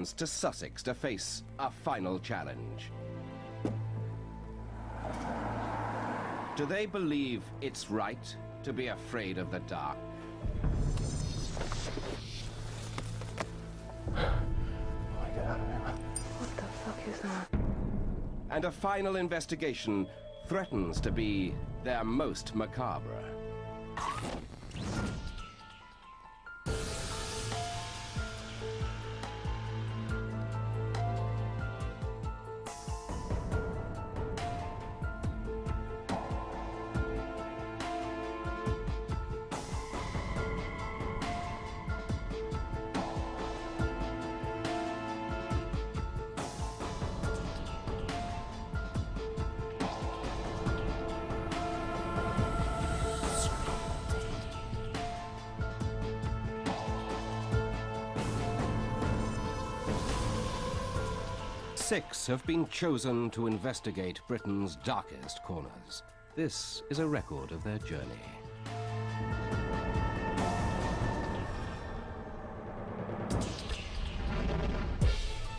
to Sussex to face a final challenge. Do they believe it's right to be afraid of the dark? What the fuck is that? And a final investigation threatens to be their most macabre. Six have been chosen to investigate Britain's darkest corners. This is a record of their journey.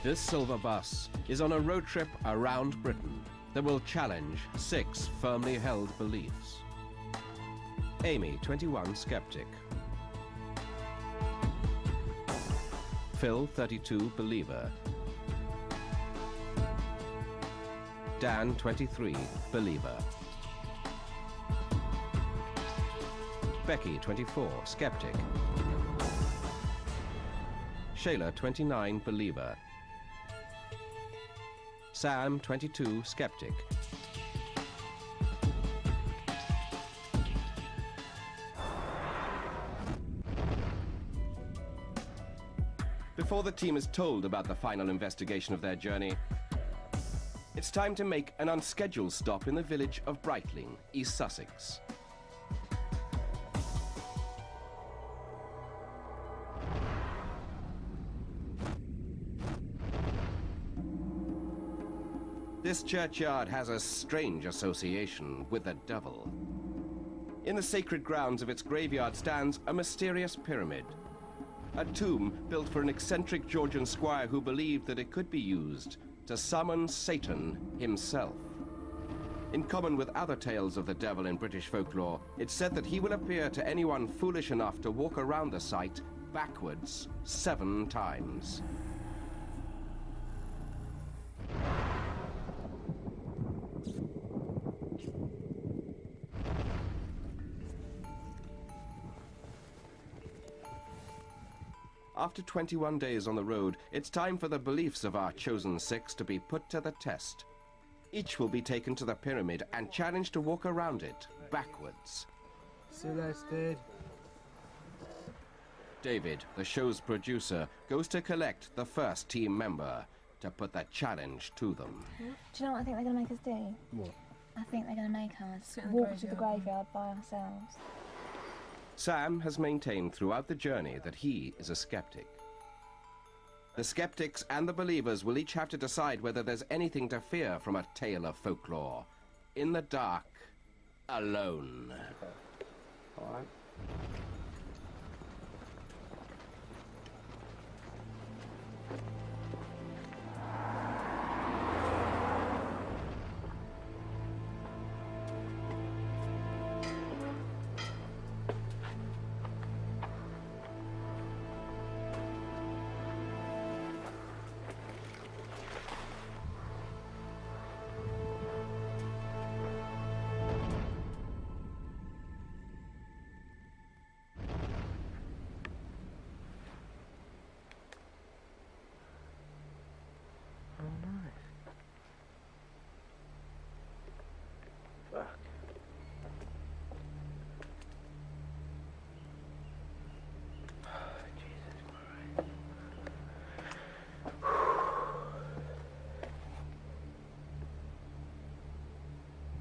This silver bus is on a road trip around Britain that will challenge 6 firmly held beliefs. Amy, 21, skeptic. Phil, 32, believer. Dan, 23, believer. Becky, 24, skeptic. Shayla, 29, believer. Sam, 22, skeptic. Before the team is told about the final investigation of their journey, it's time to make an unscheduled stop in the village of Brightling, East Sussex. This churchyard has a strange association with the devil. In the sacred grounds of its graveyard stands a mysterious pyramid, a tomb built for an eccentric Georgian squire who believed that it could be used to summon Satan himself. In common with other tales of the devil in British folklore, it's said that he will appear to anyone foolish enough to walk around the site backwards 7 times. After 21 days on the road, it's time for the beliefs of our chosen 6 to be put to the test. Each will be taken to the pyramid and challenged to walk around it backwards. Celeste. David, the show's producer, goes to collect the first team member to put the challenge to them. Do you know what I think they're going to make us do? What? I think they're going to make us walk to the graveyard by ourselves. Sam has maintained throughout the journey that he is a skeptic. The skeptics and the believers will each have to decide whether there's anything to fear from a tale of folklore. In the dark, alone. All right.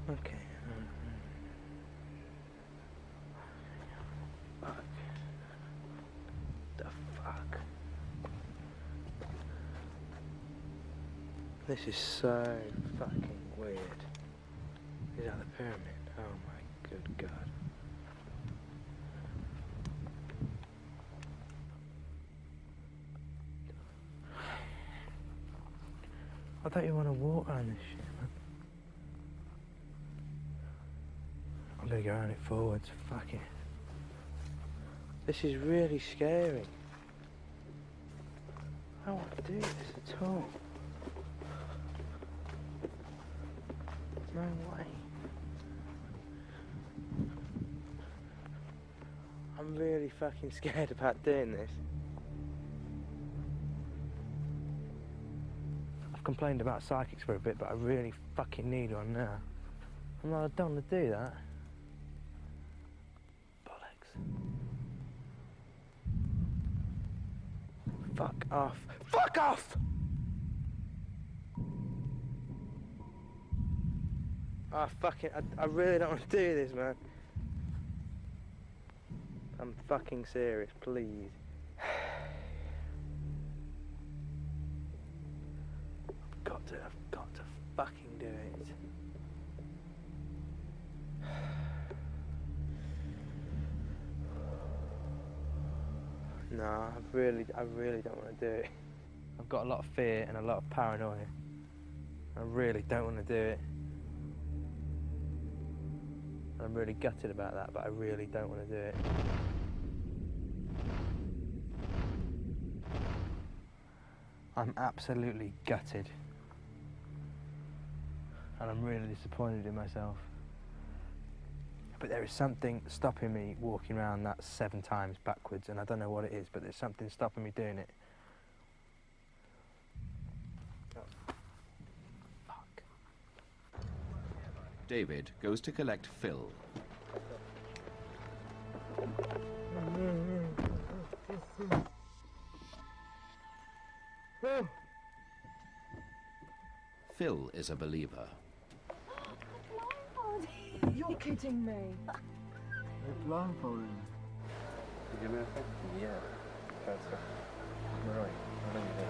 Okay. Fuck. The fuck. This is so fucking weird. Is that the pyramid? Oh my good god. I don't even want to walk around this shit, man. I'm gonna go around it forwards, fuck it. This is really scary. I don't want to do this at all. No way. I'm really fucking scared about doing this. I've complained about psychics for a bit, but I really fucking need one now. I'm like, I don't want to do that. Bollocks. Fuck off. Fuck off! Oh, fucking, I really don't want to do this, man. I'm fucking serious, please. I've got to fucking do it. No, I really don't want to do it. I've got a lot of fear and a lot of paranoia. I really don't want to do it. I'm really gutted about that, but I really don't want to do it. I'm absolutely gutted. And I'm really disappointed in myself. But there is something stopping me walking around that 7 times backwards, and I don't know what it is, but there's something stopping me doing it. Oh. Fuck. David goes to collect Phil. Phil is a believer. You're kidding me. They're blindfolded. You give me a thing? Yeah. That's right. Right. I know you did.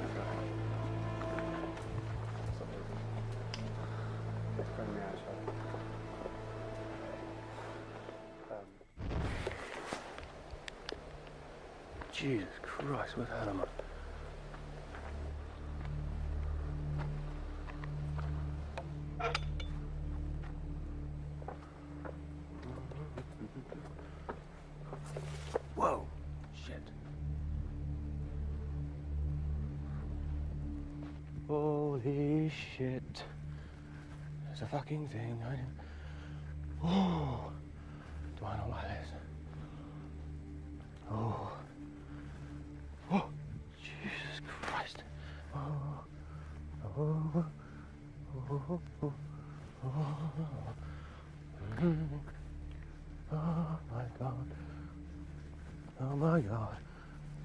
Let's bring me outside. Jesus Christ, what the hell am I? Whoa, shit. Holy shit. There's a fucking thing. Oh, do I not like this? Oh. Oh, Jesus Christ. Oh, oh, oh, oh, oh, oh. Oh my God. Oh my God.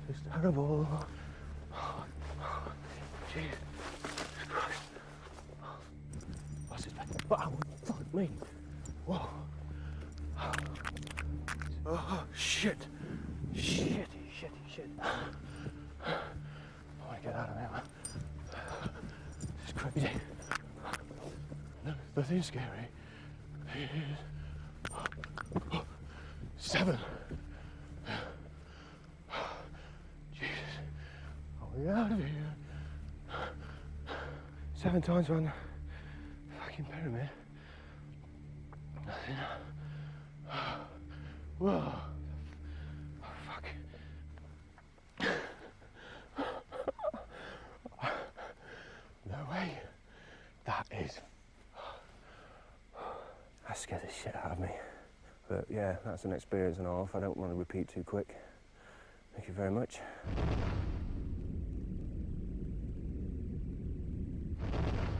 This is terrible. Oh, Jesus Christ. What's this? Oh, fuck me. Whoa. Oh, shit. Shit. I want to get out of there. This is crazy. Nothing scary. It is 7. Jesus. Are we out of here? 7 times around the fucking pyramid. Nothing. Whoa. That scared the shit out of me. But yeah, that's an experience and a half. I don't want to repeat too quick. Thank you very much.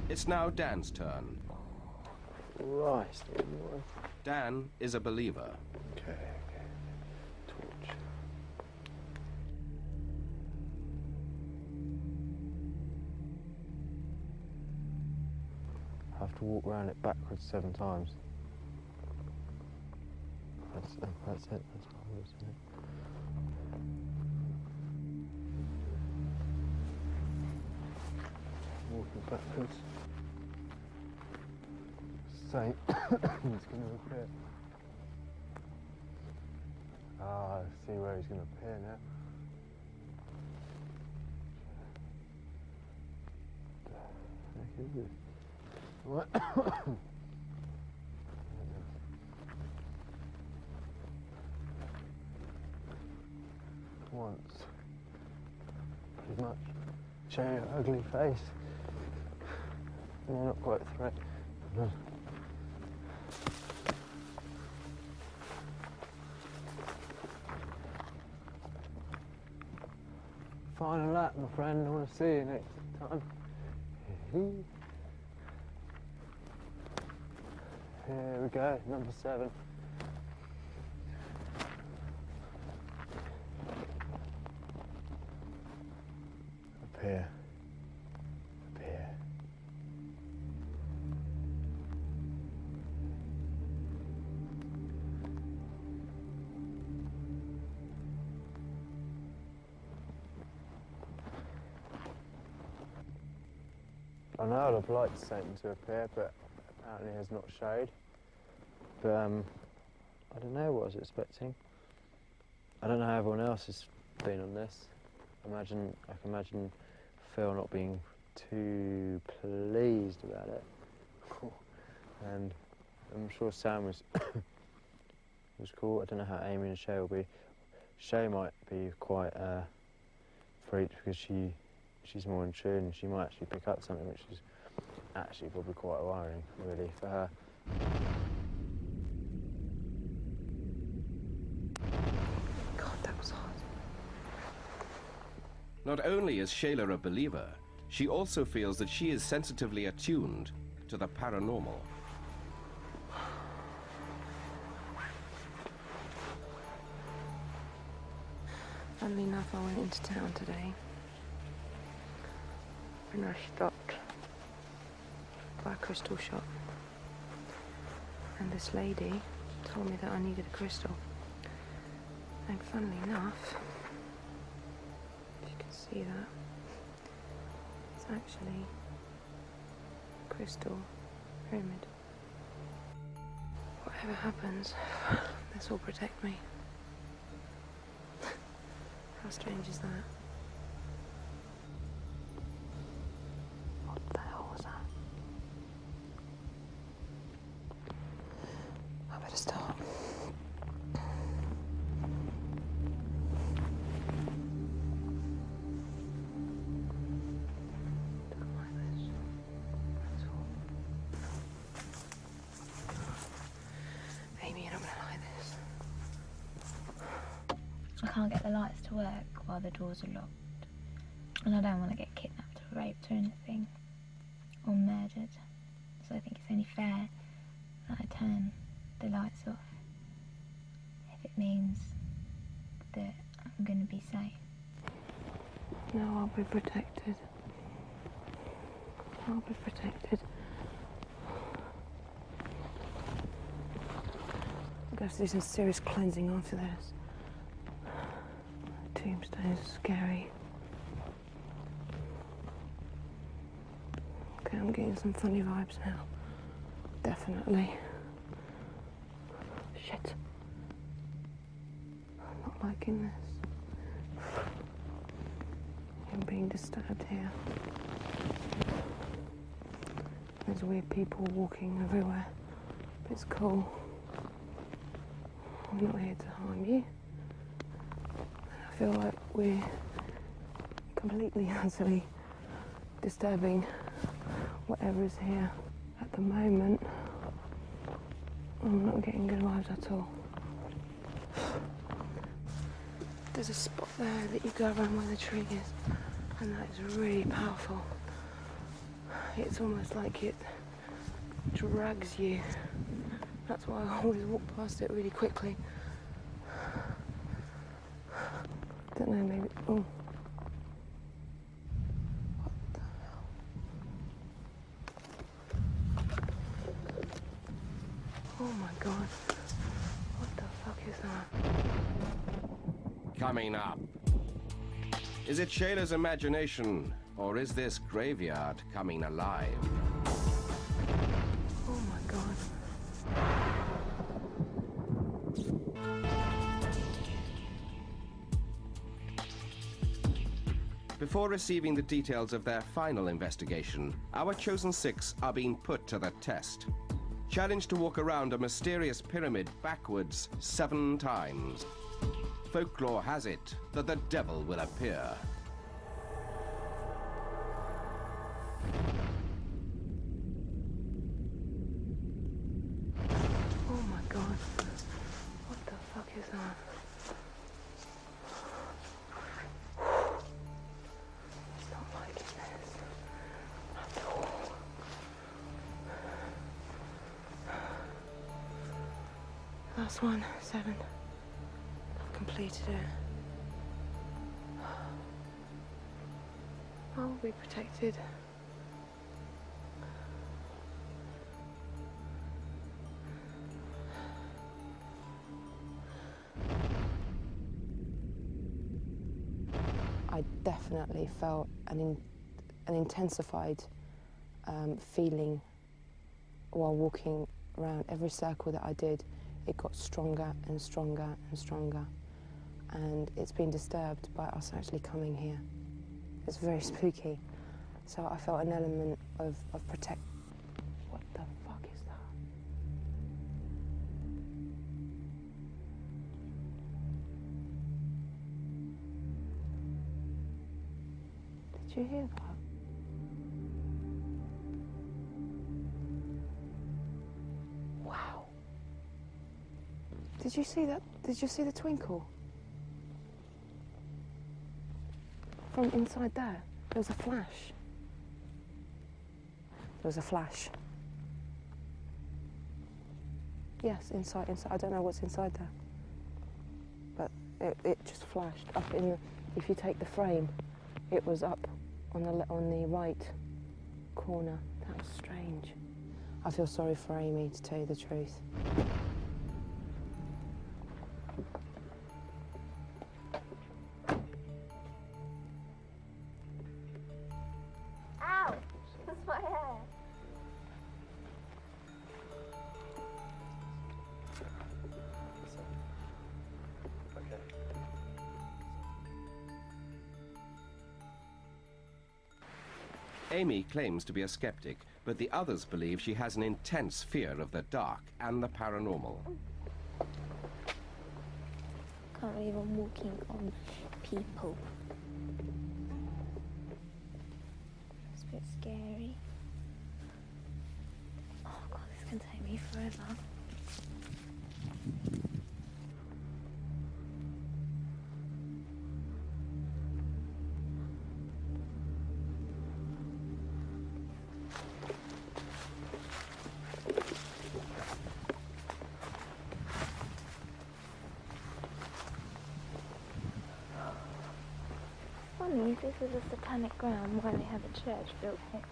It's now Dan's turn. Christ. Dan is a believer. Okay. Torch. I have to walk around it backwards 7 times. That's it. That's what I was doing. Walking backwards. Saint it's going to appear. Ah, I see where he's going to appear now. What? Once, pretty much, show your ugly face. You're not quite a threat. No. Final lap, my friend. I want to see you next time. Here we go, number 7. Up here. Up here. I know I'd have liked Satan to appear, but apparently has not showed. But I don't know what I was expecting. I don't know how everyone else has been on this. I can imagine Phil not being too pleased about it. And I'm sure Sam was cool. I don't know how Amy and Shay will be. Shay might be quite freaked because she's more in tune. She might actually pick up something which is actually probably quite worrying, really, for her. God, that was hard. Not only is Shayla a believer, she also feels that she is sensitively attuned to the paranormal. Funnily enough, I went into town today and I stopped by a crystal shop, and this lady told me that I needed a crystal. And funnily enough, if you can see that, it's actually a crystal pyramid. Whatever happens, this will protect me. How strange is that? What the hell was that? I better stop. Don't like this. That's all. Amy, you're not gonna like this. I can't get the lights to work while the doors are locked. And I don't want to get kidnapped or raped or anything. Or murdered. So I think it's only fair that I turn the lights off. If it means that I'm going to be safe. No, I'll be protected. I'll be protected. I'm going to have to do some serious cleansing after this. Tombstones are scary. Okay, I'm getting some funny vibes now. Definitely. Shit. I'm not liking this. I'm being disturbed here. There's weird people walking everywhere. But it's cool. I'm not here to harm you. I feel like we're completely, utterly disturbing whatever is here. At the moment, I'm not getting good vibes at all. There's a spot there that you go around where the tree is, and that is really powerful. It's almost like it drags you. That's why I always walk past it really quickly. Don't know, maybe. Oh. What the hell? Oh my God. What the fuck is that? Coming up. Is it Shayla's imagination, or is this graveyard coming alive? Oh my God. Before receiving the details of their final investigation, our chosen 6 are being put to the test. Challenged to walk around a mysterious pyramid backwards 7 times. Folklore has it that the devil will appear. Oh my god. What the fuck is that? It's not liking this at all. Last one, 7. I've completed it. I will be protected. I definitely felt an intensified feeling while walking around. Every circle that I did, it got stronger and stronger and stronger. And it's been disturbed by us actually coming here. It's very spooky. So I felt an element of protect. What the fuck is that? Did you hear that? Wow. Did you see that? Did you see the twinkle? From inside there, there was a flash. There was a flash. Yes, inside. I don't know what's inside there. But it just flashed up in the, if you take the frame, it was up on the right corner. That was strange. I feel sorry for Amy, to tell you the truth. Ow! That's my hair. Amy claims to be a skeptic, but the others believe she has an intense fear of the dark and the paranormal. Can't believe I'm walking on people. It's a bit scary. Oh god, this can take me forever. Funny, if this was a satanic ground, why they have a church built here?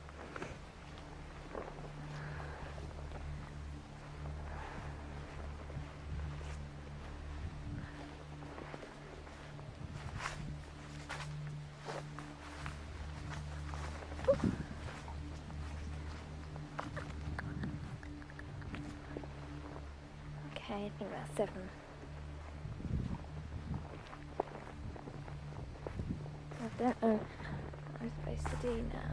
Okay, I think that's 7. I don't know what I'm supposed to do now.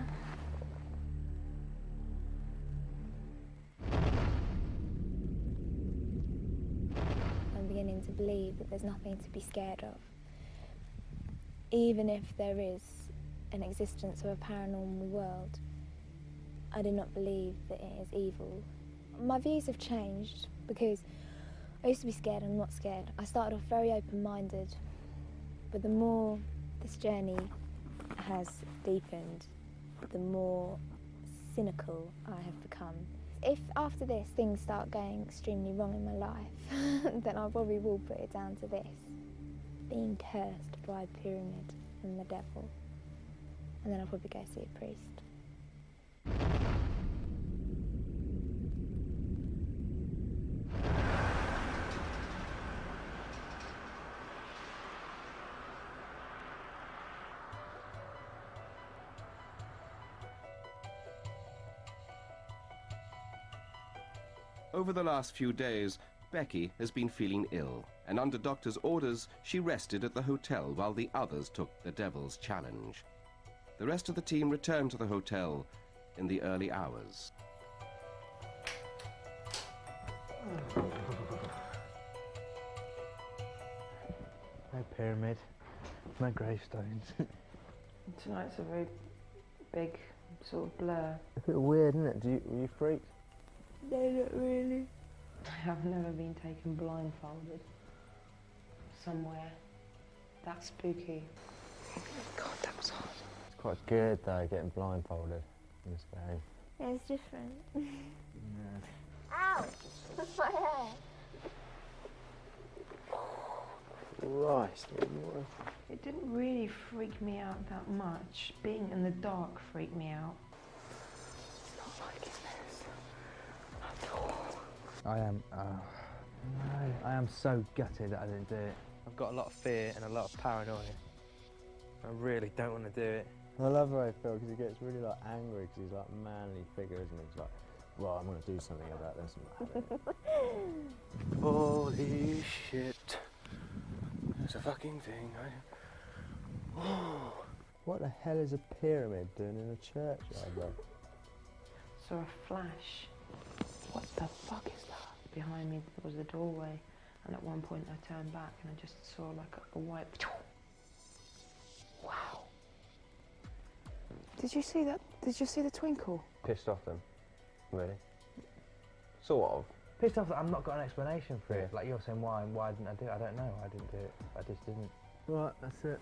I'm beginning to believe that there's nothing to be scared of. Even if there is an existence of a paranormal world, I do not believe that it is evil. My views have changed because I used to be scared and not scared. I started off very open-minded, but the more this journey has deepened, the more cynical I have become. If after this things start going extremely wrong in my life, then I probably will put it down to this. Being cursed by a pyramid and the devil. And then I'll probably go see a priest. Over the last few days, Becky has been feeling ill, and under doctor's orders, she rested at the hotel while the others took the devil's challenge. The rest of the team return to the hotel in the early hours. No pyramid, no gravestones. Tonight's a very big sort of blur. It's a bit weird, isn't it? Were you freaked? No, not really. I've never been taken blindfolded somewhere that spooky. God, that was hot. It's quite good though, getting blindfolded in this game. Yeah, it's different. Yeah. Ow! My hair. Christ, It didn't really freak me out that much. Being in the dark freaked me out. It's not liking this at all. I am so gutted that I didn't do it. I've got a lot of fear and a lot of paranoia. I really don't want to do it. I love how I feel because he gets really like angry because he's like a manly figure, isn't he? He's like, well, I'm going to do something about this. Holy shit. It's a fucking thing. What the hell is a pyramid doing in a churchyard though? Saw a flash. What the fuck is that? Behind me there was a doorway, and at one point I turned back and I just saw like a white. Wow. Did you see that? Did you see the twinkle? Pissed off them, really? Sort of. Pissed off that I've not got an explanation for it. Like you're saying, why didn't I do it? I don't know. I didn't do it. I just didn't. Right, that's it.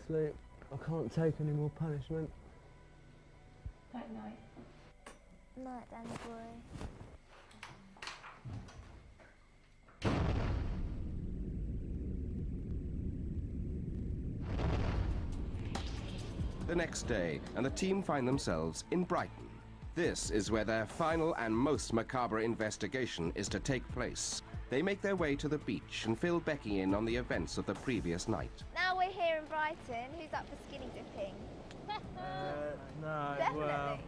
Sleep. I can't take any more punishment. Night night. Night, Danny boy. The next day, and the team find themselves in Brighton. This is where their final and most macabre investigation is to take place. They make their way to the beach and fill Becky in on the events of the previous night. Now we're here in Brighton. Who's up for skinny dipping? No, Definitely. well...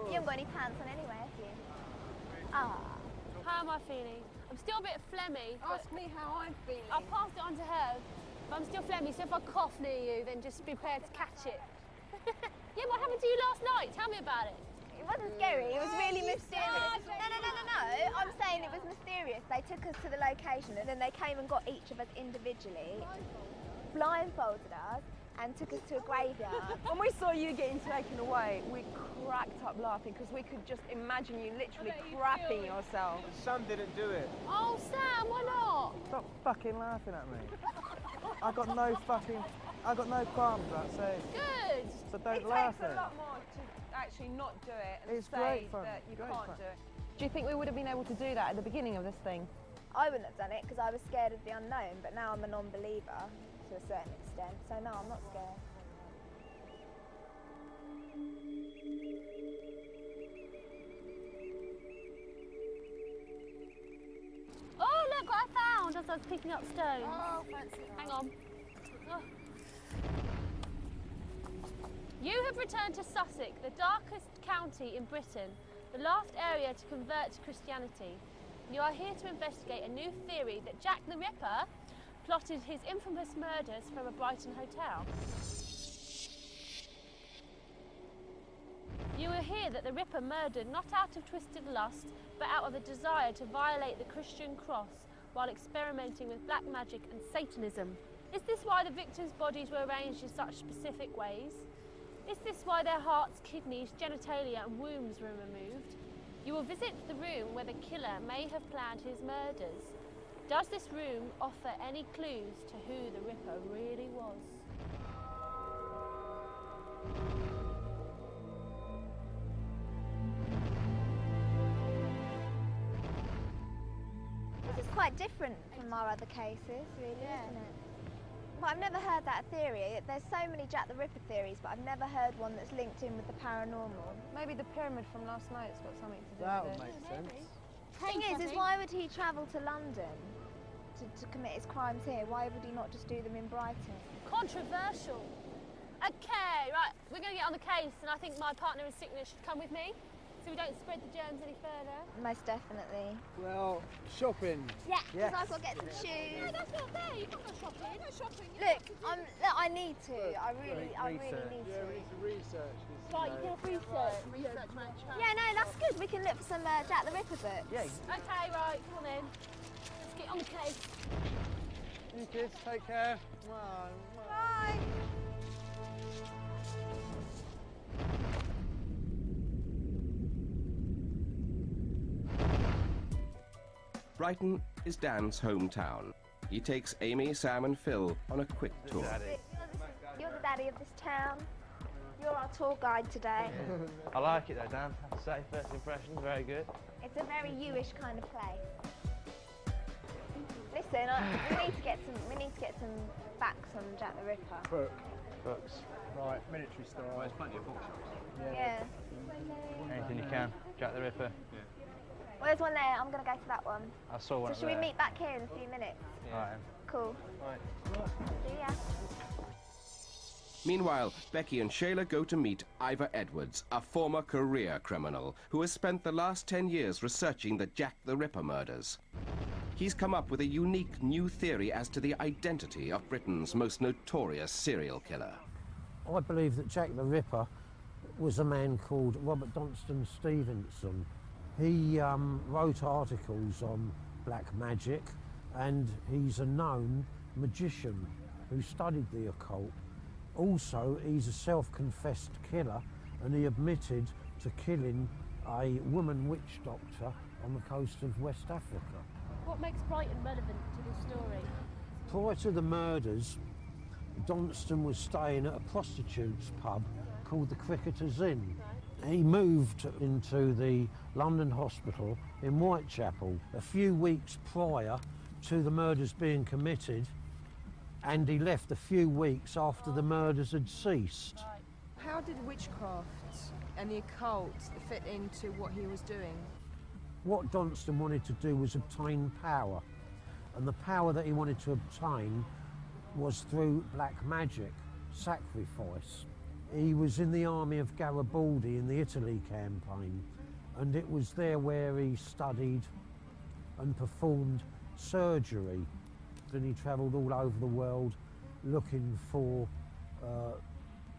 You haven't got any pants on anyway, have you? Ah. How am I feeling? I'm still a bit phlegmy. Ask me how I'm feeling. I'll pass it on to her. But I'm still phlegmy, so if I cough near you, then just be prepared to catch it. Yeah, what happened to you last night? Tell me about it. It wasn't scary, it was really mysterious. No, I'm saying it was mysterious. They took us to the location and then they came and got each of us individually, blindfolded us and took us to a graveyard. When we saw you getting taken away, we cracked up laughing because we could just imagine you literally crapping yourself. Sam didn't do it. Oh, Sam, why not? Stop fucking laughing at me. I got no qualms about saying. Good. So don't It laugh takes at a lot more to actually not do it and It's say great fun. that you Great can't fun. do it. Do you think we would have been able to do that at the beginning of this thing? I wouldn't have done it because I was scared of the unknown, but now I'm a non-believer to a certain extent, so no, I'm not scared. Oh, look what I found as I was picking up stones. Oh, fancy that. Hang on. Oh. You have returned to Sussex, the darkest county in Britain, the last area to convert to Christianity. You are here to investigate a new theory that Jack the Ripper plotted his infamous murders from a Brighton hotel. You will hear that the Ripper murdered not out of twisted lust, but out of a desire to violate the Christian cross while experimenting with black magic and Satanism. Is this why the victims' bodies were arranged in such specific ways? Is this why their hearts, kidneys, genitalia and wombs were removed? You will visit the room where the killer may have planned his murders. Does this room offer any clues to who the Ripper really was? This is quite different from our other cases, really, isn't it? Well, I've never heard that theory. There's so many Jack the Ripper theories, but I've never heard one that's linked in with the paranormal. Maybe the pyramid from last night's got something to do That with would it. make sense. Thing is why would he travel to London to commit his crimes here? Why would he not just do them in Brighton? Controversial. Okay, right, we're going to get on the case, and I think my partner in sickness should come with me. So we don't spread the germs any further? Most definitely. Well, shopping. Yeah, because Yes. I've got to get some shoes. No, that's not fair. You've got no shopping. No shopping. Look, I need to. I really need Yeah, to. we need to research this. Right, you can have research. Research management. Yeah, no, that's good. We can look for some Jack the Ripper books. Yeah. Okay, right, come on in. Let's get on the case. You kids, take care. Come on. Bye. Brighton is Dan's hometown. He takes Amy, Sam and Phil on a quick tour. You're the daddy of this town. You're our tour guide today. I like it though, Dan. I have to say, first impressions, very good. It's a very you-ish kind of place. Listen, we need to get some facts on Jack the Ripper. Books. Right, military style. There's plenty of bookshops. Yeah. Anything you can. Jack the Ripper. Well, there's one there. I'm going to go to that one. I saw one So should we there. meet back here in a few minutes? Right. Cool. Right. See ya. Meanwhile, Becky and Shayla go to meet Ivor Edwards, a former career criminal who has spent the last 10 years researching the Jack the Ripper murders. He's come up with a unique new theory as to the identity of Britain's most notorious serial killer. I believe that Jack the Ripper was a man called Robert Dunstan Stevenson. He wrote articles on black magic, and he's a known magician who studied the occult. Also, he's a self-confessed killer, and he admitted to killing a woman witch doctor on the coast of West Africa. What makes Brighton relevant to this story? Prior to the murders, Dunstan was staying at a prostitute's pub called the Cricketer's Inn. He moved into the London Hospital in Whitechapel a few weeks prior to the murders being committed, and he left a few weeks after the murders had ceased. How did witchcraft and the occult fit into what he was doing? What Dunstan wanted to do was obtain power, and the power that he wanted to obtain was through black magic, sacrifice. He was in the army of Garibaldi in the Italy campaign, and it was there where he studied and performed surgery. And he travelled all over the world looking for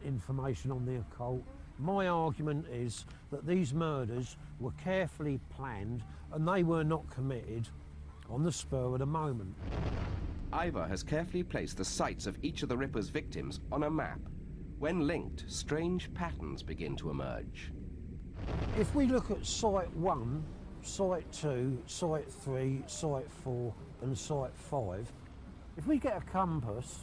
information on the occult. My argument is that these murders were carefully planned and they were not committed on the spur of the moment. Ivor has carefully placed the sites of each of the Ripper's victims on a map. When linked, strange patterns begin to emerge. If we look at Site 1, Site 2, Site 3, Site 4 and Site 5, if we get a compass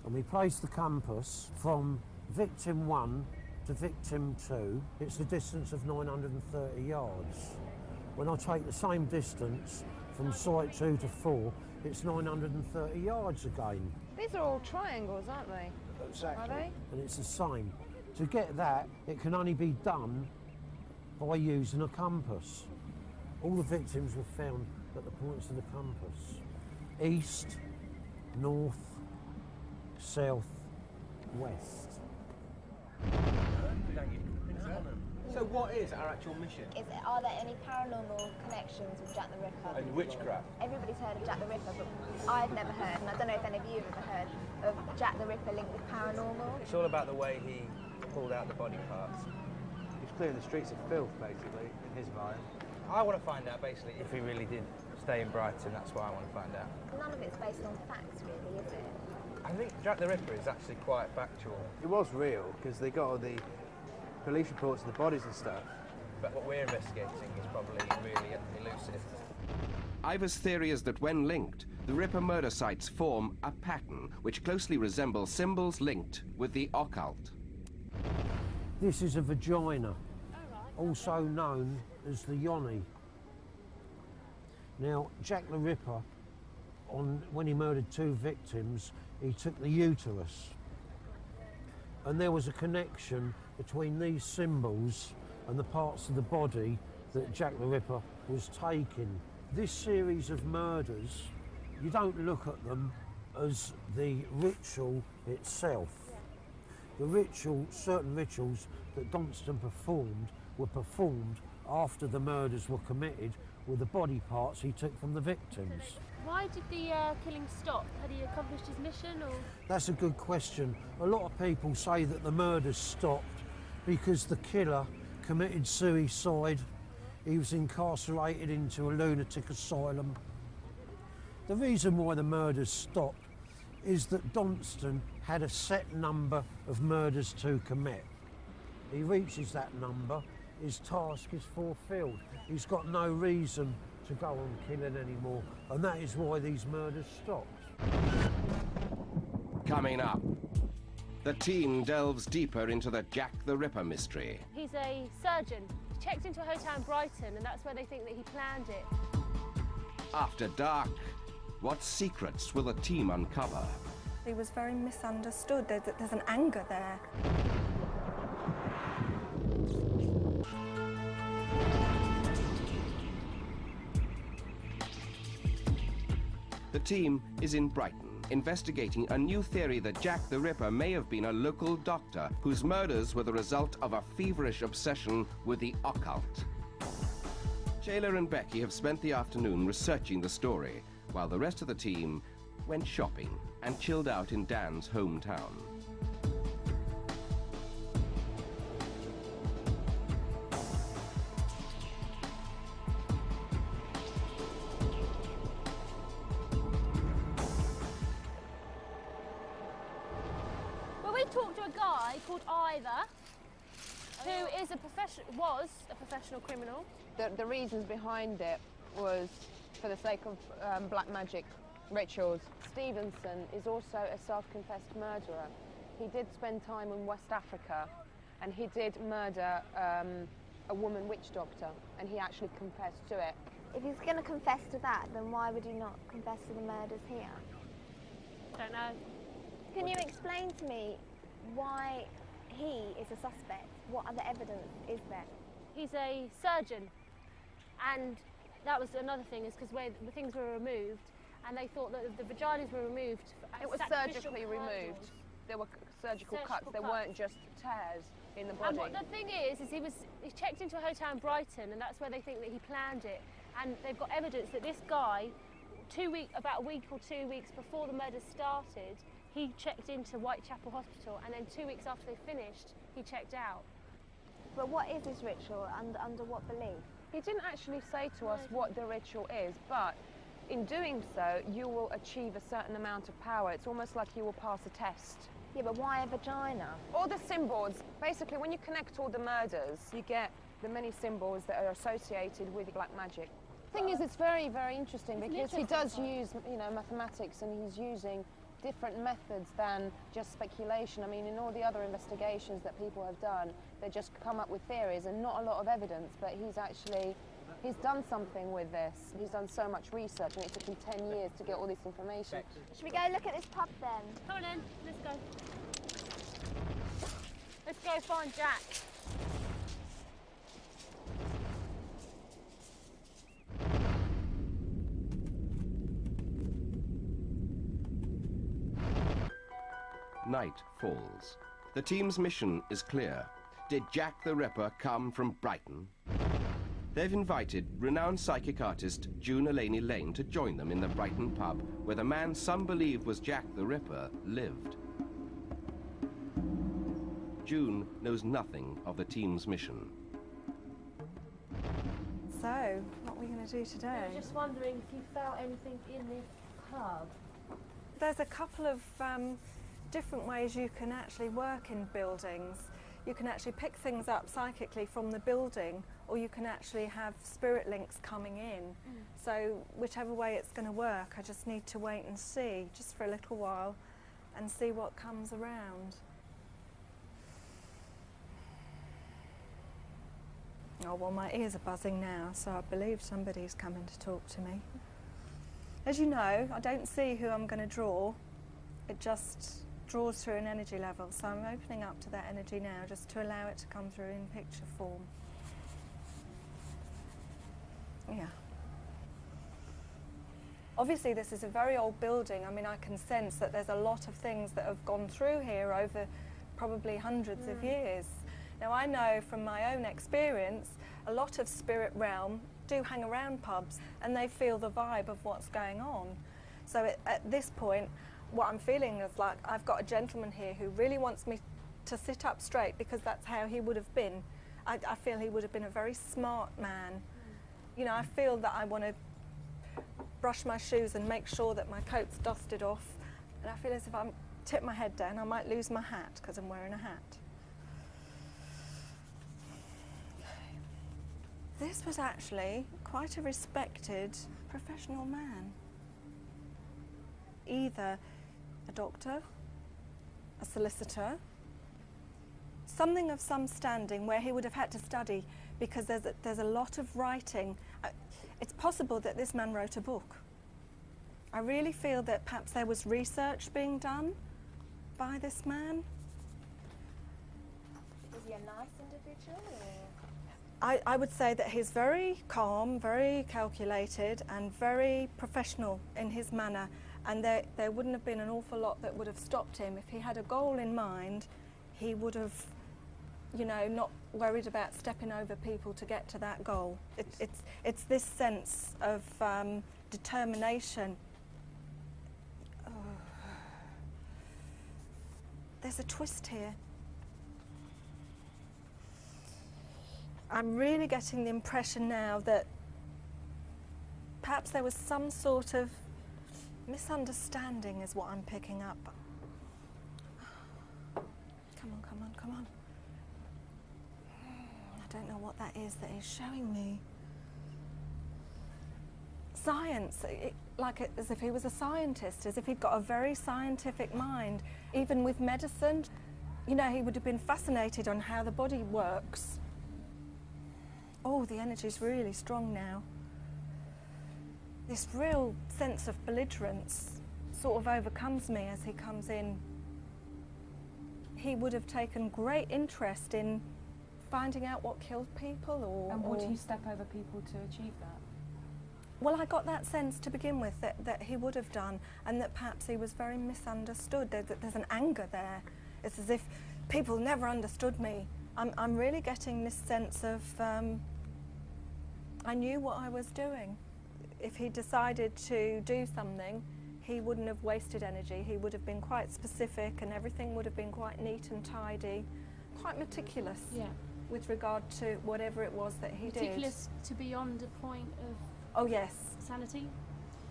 and we place the compass from victim 1 to victim 2, it's a distance of 930 yards. When I take the same distance from Site 2 to 4, it's 930 yards again. These are all triangles, aren't they? Exactly. Are they? And it's the same. To get that, it can only be done by using a compass. All the victims were found at the points of the compass. East, north, south, west. So what is our actual mission? Are there any paranormal connections with Jack the Ripper? And witchcraft. Everybody's heard of Jack the Ripper, but I've never heard, and I don't know if any of you have ever heard of Jack the Ripper linked with paranormal. It's all about the way he pulled out the body parts. He's clearing the streets of filth, basically, in his mind. I want to find out, basically, if he really did stay in Brighton. That's what I want to find out. None of it's based on facts, really, is it? I think Jack the Ripper is actually quite factual. It was real, because they got all the police reports of the bodies and stuff. But what we're investigating is probably really elusive. Ivor's theory is that when linked, the Ripper murder sites form a pattern which closely resembles symbols linked with the occult. This is a vagina, also known as the yoni. Now, Jack the Ripper, when he murdered 2 victims, he took the uterus. And there was a connection between these symbols and the parts of the body that Jack the Ripper was taking. This series of murders, you don't look at them as the ritual itself. the certain rituals that Donston performed were performed after the murders were committed with the body parts he took from the victims. Why did the killing stop? Had he accomplished his mission, or...? That's a good question. A lot of people say that the murders stopped because the killer committed suicide. He was incarcerated into a lunatic asylum. The reason why the murders stopped is that Donston had a set number of murders to commit. He reaches that number, his task is fulfilled. He's got no reason to go on killing anymore, and that is why these murders stopped. Coming up, the team delves deeper into the Jack the Ripper mystery. He's a surgeon. He checked into a hotel in Brighton, and that's where they think that he planned it. After dark, what secrets will the team uncover? He was very misunderstood. There's an anger there. The team is in Brighton, investigating a new theory that Jack the Ripper may have been a local doctor whose murders were the result of a feverish obsession with the occult. Shayla and Becky have spent the afternoon researching the story, while the rest of the team went shopping and chilled out in Dan's hometown. Well, we talked to a guy called Ivor, who was a professional criminal. The reasons behind it was for the sake of black magic rituals. Stevenson is also a self-confessed murderer. He did spend time in West Africa, and he did murder a woman witch doctor, and he actually confessed to it. If he's going to confess to that, then why would he not confess to the murders here? Don't know. Can you explain to me why he is a suspect? What other evidence is there? He's a surgeon, and that was another thing, is because where the things were removed, and they thought that the vaginas were removed. It was surgically removed. There were surgical cuts. There weren't just tears in the body. And the thing is he checked into a hotel in Brighton, and that's where they think that he planned it. And they've got evidence that this guy, about a week or 2 weeks before the murders started, he checked into Whitechapel Hospital, and then 2 weeks after they finished, he checked out. But what is this ritual, under what belief? He didn't actually say to us what the ritual is, but in doing so, you will achieve a certain amount of power. It's almost like you will pass a test. Yeah, but why a vagina? All the symbols. Basically, when you connect all the murders, you get the many symbols that are associated with black magic. The thing is, it's very, very interesting because he does use, mathematics, and he's using different methods than just speculation. I mean, in all the other investigations that people have done, they just come up with theories and not a lot of evidence, but he's done something with this. He's done so much research, and it took him 10 years to get all this information. Should we go look at this pub then? Come on in, let's go. Let's go find Jack. Night falls. The team's mission is clear. Did Jack the Ripper come from Brighton? They've invited renowned psychic artist June Elaney Lane to join them in the Brighton pub where the man some believe was Jack the Ripper lived. June knows nothing of the team's mission. So, what are we going to do today? I was just wondering if you felt anything in this pub. There's a couple of different ways you can actually work in buildings. You can actually pick things up psychically from the building, or you can actually have spirit links coming in. So whichever way it's going to work, I just need to wait and see, just for a little while, and see what comes around. Oh, well, my ears are buzzing now, so I believe somebody's coming to talk to me. As you know, I don't see who I'm going to draw. It just draws through an energy level, so I'm opening up to that energy now, just to allow it to come through in picture form. Yeah. Obviously, this is a very old building. I mean, I can sense that there's a lot of things that have gone through here over probably hundreds of years. Now I know from my own experience, a lot of spirit realm do hang around pubs and they feel the vibe of what's going on. So at this point, what I'm feeling is like I've got a gentleman here who really wants me to sit up straight because that's how he would have been. I feel he would have been a very smart man. You know, I feel that I want to brush my shoes and make sure that my coat's dusted off. And I feel as if I tip my head down, I might lose my hat because I'm wearing a hat. This was actually quite a respected professional man. Either a doctor, a solicitor, something of some standing where he would have had to study, because there's a lot of writing. It's possible that this man wrote a book. I really feel that perhaps there was research being done by this man. Was he a nice individual? I would say that he's very calm, very calculated and very professional in his manner, and there wouldn't have been an awful lot that would have stopped him. If he had a goal in mind, he would have, you know, not worried about stepping over people to get to that goal. It's this sense of determination. Oh. There's a twist here. I'm really getting the impression now that perhaps there was some sort of misunderstanding is what I'm picking up. Come on, come on, come on. I don't know what that is that he's showing me. Science, like as if he was a scientist, as if he'd got a very scientific mind. Even with medicine, you know, he would have been fascinated on how the body works. Oh, the energy's really strong now. This real sense of belligerence sort of overcomes me as he comes in. He would have taken great interest in finding out what killed people, or... And would he step over people to achieve that? Well, I got that sense to begin with that he would have done, and that perhaps he was very misunderstood. There's an anger there. It's as if people never understood me. I'm really getting this sense of I knew what I was doing. If he decided to do something, he wouldn't have wasted energy. He would have been quite specific, and everything would have been quite neat and tidy, quite meticulous with regard to whatever it was that he did. Meticulous to beyond a point of... Oh, yes. Sanity?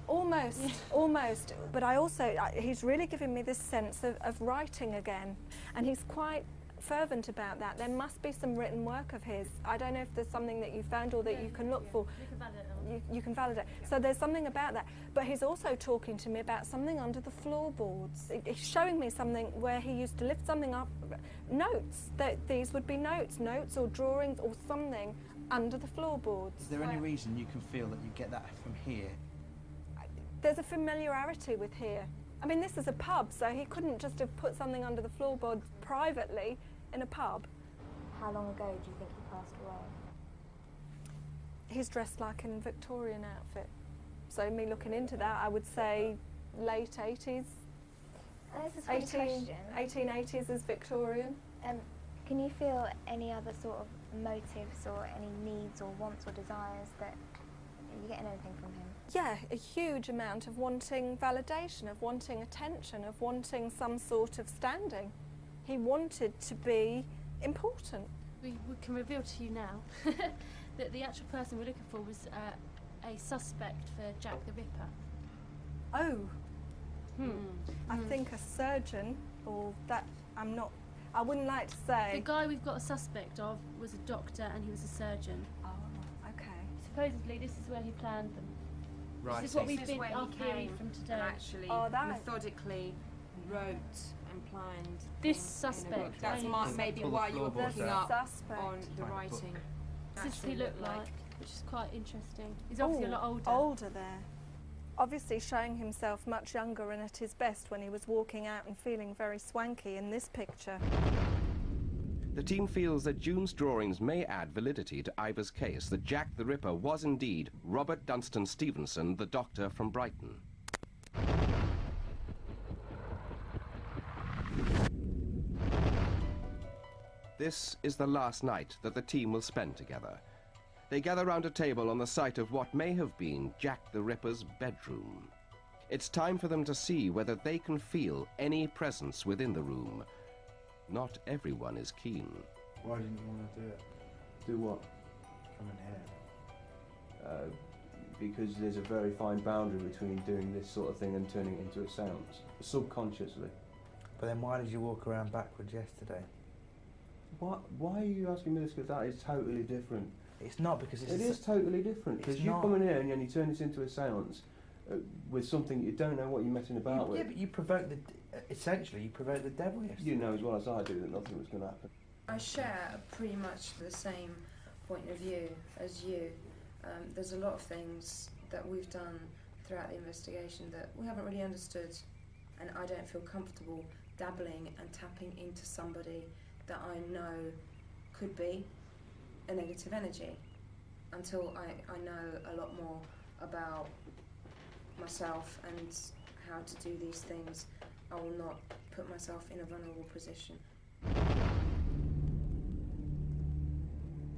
Almost, almost. But I also, he's really given me this sense of writing again, and he's quite fervent about that. There must be some written work of his. I don't know if there's something that you found or that you can look for. You can validate you can validate. So there's something about that. But he's also talking to me about something under the floorboards. He's showing me something where he used to lift something up, notes. These would be notes or drawings or something under the floorboards. Is there any reason you can feel that you get that from here? There's a familiarity with here. I mean, this is a pub, so he couldn't just have put something under the floorboards privately in a pub. How long ago do you think he passed away? He's dressed like in a Victorian outfit. So me looking into that, I would say late 80s. That's a question. 1880s is Victorian. Can you feel any other sort of motives or any needs or wants or desires that you're getting anything from him? Yeah, a huge amount of wanting validation, of wanting attention, of wanting some sort of standing. He wanted to be important. We can reveal to you now that the actual person we're looking for was a suspect for Jack the Ripper. Oh. I think a surgeon, or that, I wouldn't like to say. The guy we've got a suspect of was a doctor and he was a surgeon. Oh, okay. Supposedly this is where he planned them. Right. This is what we've This is been, where our he theory came from today. and actually methodically wrote and planned this in a suspect. book. That's maybe Pull the why you were floorboards picking out. up Suspect. on the writing. This is Actually he looked like, which is quite interesting. He's obviously a lot older. Older there. Obviously showing himself much younger and at his best when he was walking out and feeling very swanky in this picture. The team feels that June's drawings may add validity to Ivor's case that Jack the Ripper was indeed Robert Dunstan Stevenson, the doctor from Brighton. This is the last night that the team will spend together. They gather round a table on the site of what may have been Jack the Ripper's bedroom. It's time for them to see whether they can feel any presence within the room. Not everyone is keen. Why didn't you want to do it? Do what? Come in here. Because there's a very fine boundary between doing this sort of thing and turning it into a seance, subconsciously. But then why did you walk around backwards yesterday? What? Why are you asking me this? Because that is totally different. It's not, because it is totally different. Because you come in here and you turn this into a seance with something you don't know what you're messing about with. Yeah, but you provoke essentially you provoke the devil yesterday. You know as well as I do that nothing was going to happen. I share pretty much the same point of view as you. There's a lot of things that we've done throughout the investigation that we haven't really understood, and I don't feel comfortable dabbling and tapping into somebody that I know could be a negative energy until I know a lot more about myself and how to do these things. I will not put myself in a vulnerable position.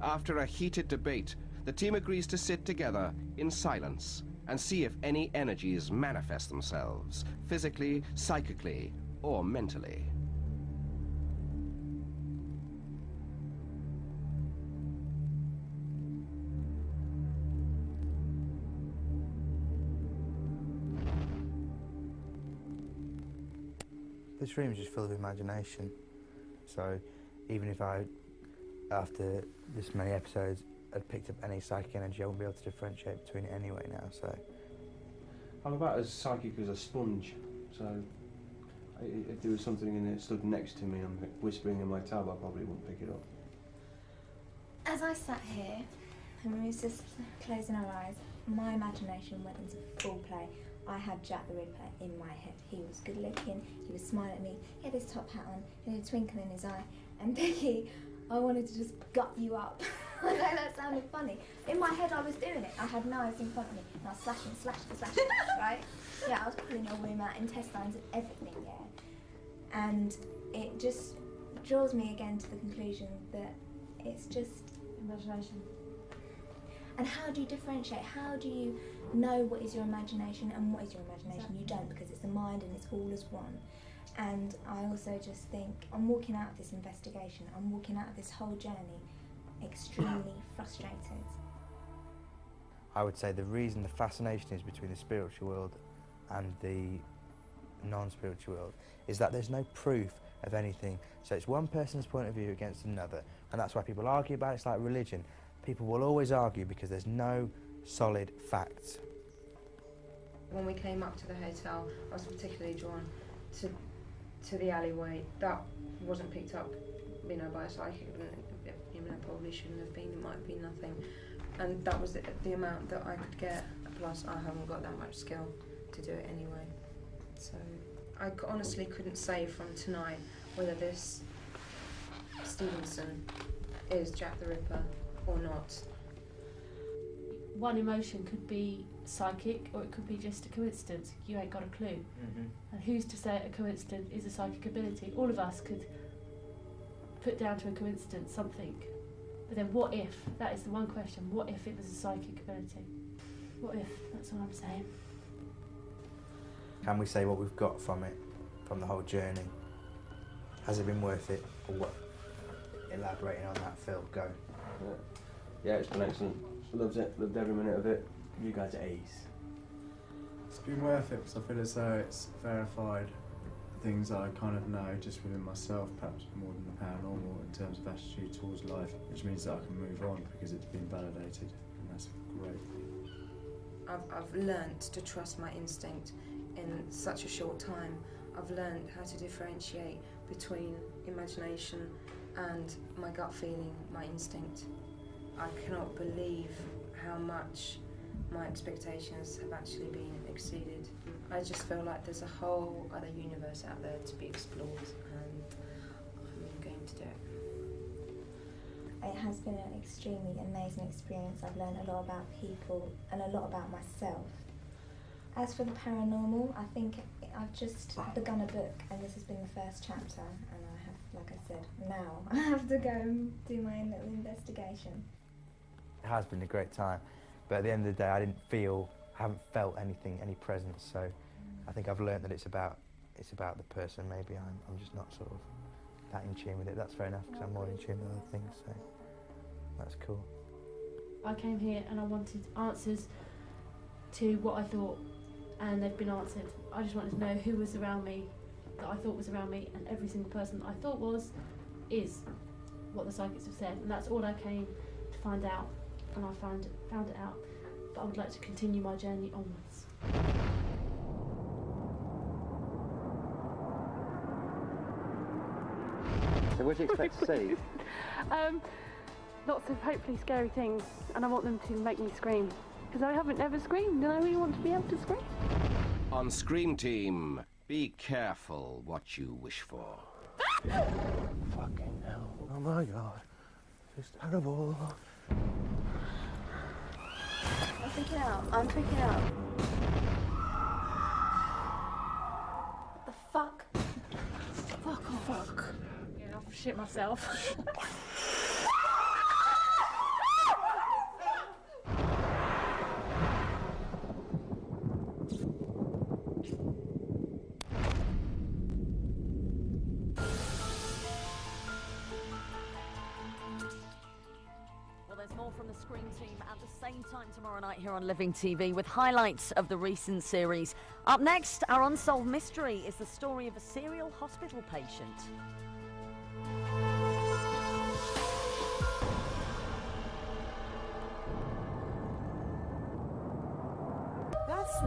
After a heated debate, the team agrees to sit together in silence and see if any energies manifest themselves, physically, psychically, or mentally. This room is just full of imagination. So even if I, after this many episodes, had picked up any psychic energy, I wouldn't be able to differentiate between it anyway now, so. I'm about as psychic as a sponge, so if there was something in it stood next to me and whispering in my tab, I probably wouldn't pick it up. As I sat here, and we was just closing our eyes, my imagination went into full play. I had Jack the Ripper in my head. He was good looking, he was smiling at me, he had his top hat on, he had a twinkle in his eye, and Becky, I wanted to just gut you up. I know that sounded funny. In my head I was doing it. I had knives in front of me, and I was slashing, right? Yeah, I was pulling your womb out, intestines and everything, yeah. And it just draws me again to the conclusion that it's just imagination. And how do you differentiate? How do you know what is your imagination and what is your imagination? Exactly. You don't, because it's the mind and it's all as one. And I also just think, I'm walking out of this investigation, I'm walking out of this whole journey extremely frustrated. I would say the reason the fascination is between the spiritual world and the non-spiritual world is that there's no proof of anything. So it's one person's point of view against another, and that's why people argue about it. It's like religion. People will always argue because there's no solid facts. When we came up to the hotel, I was particularly drawn to the alleyway. That wasn't picked up, you know, by a psychic. Even though probably shouldn't have been. It might be nothing, and that was the amount that I could get. Plus, I haven't got that much skill to do it anyway. So I honestly couldn't say from tonight whether this Stevenson is Jack the Ripper or not. One emotion could be psychic, or it could be just a coincidence. You ain't got a clue. And who's to say a coincidence is a psychic ability? All of us could put down to a coincidence something. But then what if? That is the one question. What if it was a psychic ability? What if? That's all I'm saying. Can we say what we've got from it, from the whole journey? Has it been worth it, or what? Elaborating on that, Phil, go. Yeah, it's been excellent. Loved it, loved every minute of it. You guys are ace. It's been worth it because I feel as though it's verified things that I kind of know just within myself, perhaps more than the paranormal, in terms of attitude towards life, which means that I can move on because it's been validated, and that's great. I've learnt to trust my instinct in such a short time. I've learnt how to differentiate between imagination and my gut feeling, my instinct. I cannot believe how much my expectations have actually been exceeded. I just feel like there's a whole other universe out there to be explored, and I'm going to do it. It has been an extremely amazing experience. I've learned a lot about people and a lot about myself. As for the paranormal, I think I've just begun a book, and this has been the first chapter, and I have like I said, now I have to go and do my own little investigation. It has been a great time, but at the end of the day, I haven't felt anything, any presence. So I think I've learned that it's about the person. Maybe I'm just not sort of that in tune with it. That's fair enough, because I'm more in tune with other things. So that's cool. I came here and I wanted answers to what I thought, and they've been answered. I just wanted to know who was around me that I thought was around me, and every single person that I thought is what the psychics have said, and that's all I came to find out, and I found it out. But I would like to continue my journey onwards. So what do you expect to see? Lots of hopefully scary things, and I want them to make me scream, because I haven't ever screamed and I really want to be able to scream. On Scream Team, be careful what you wish for. Fucking hell. Oh my god. It's terrible. I'm freaking out. I'm freaking out. What the fuck? Fuck off. Fuck. Yeah, I've shit myself. More from the Scream Team at the same time tomorrow night here on Living TV with highlights of the recent series. Up next, our unsolved mystery is the story of a serial hospital patient.